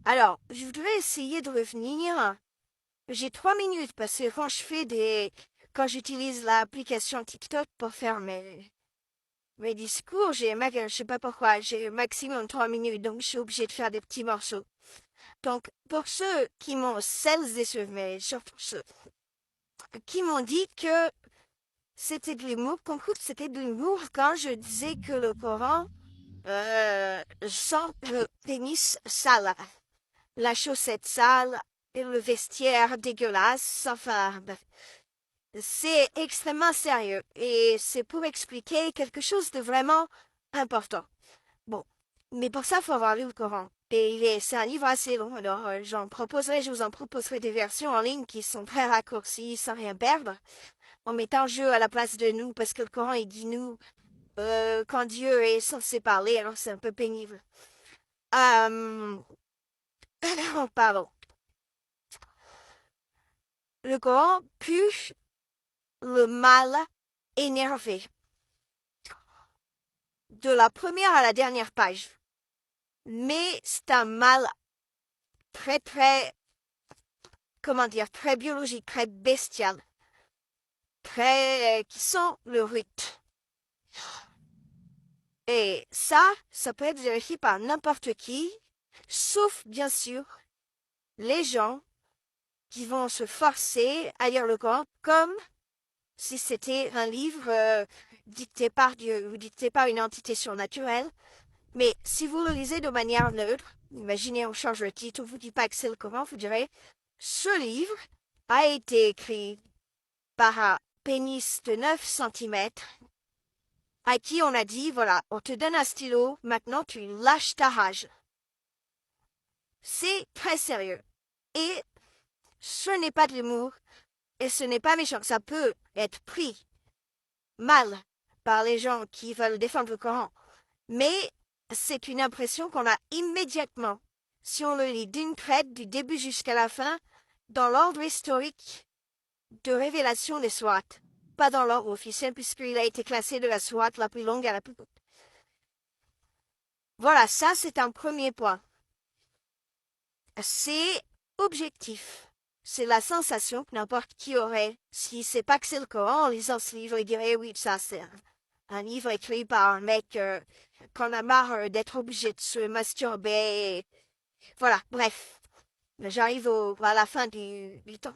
Alors, je voudrais essayer de revenir. J'ai 3 minutes parce que quand j'utilise l'application TikTok pour faire mes discours, je sais pas pourquoi, j'ai maximum 3 minutes, donc je suis obligée de faire des petits morceaux. Donc, pour ceux qui m'ont, celles et ceux, mais surtout ceux qui m'ont dit que c'était de l'humour, qu'on croit que c'était de l'humour quand je disais que le Coran, sent le pénis sale, la chaussette sale et le vestiaire dégueulasse, enfin, bref. C'est extrêmement sérieux et c'est pour expliquer quelque chose de vraiment important. Bon, mais pour ça, il faut avoir lu le Coran. C'est un livre assez long, alors je vous en proposerai des versions en ligne qui sont très raccourcies sans rien perdre, en mettant jeu à la place de nous, parce que le Coran, il dit nous quand Dieu est censé parler, alors c'est un peu pénible. Euh, pardon. Le Coran pue le mal énervé. De la première à la dernière page. Mais c'est un mal très, très, comment dire, très biologique, très bestial, qui sent le rut. Et ça peut être vérifié par n'importe qui, sauf, bien sûr, les gens qui vont se forcer à lire le Coran comme si c'était un livre dicté par Dieu ou dicté par une entité surnaturelle. Mais si vous le lisez de manière neutre, imaginez on change le titre, on vous dit pas que c'est le Coran, vous direz ce livre a été écrit par un pénis de 9 centimètres à qui on a dit voilà, on te donne un stylo, maintenant tu lâches ta rage. C'est très sérieux. Et ce n'est pas de l'humour et ce n'est pas méchant. Ça peut être pris mal par les gens qui veulent défendre le Coran. Mais c'est une impression qu'on a immédiatement si on le lit d'une traite du début jusqu'à la fin dans l'ordre historique de révélation des sourates. Pas dans l'ordre officiel puisqu'il a été classé de la sourate la plus longue à la plus courte. Voilà, ça c'est un premier point. C'est objectif. C'est la sensation que n'importe qui aurait. Si c'est pas que c'est le Coran, en lisant ce livre, il dirait oui, ça c'est un livre écrit par un mec qu'on a marre d'être obligé de se masturber. Voilà, bref. J'arrive à la fin du temps.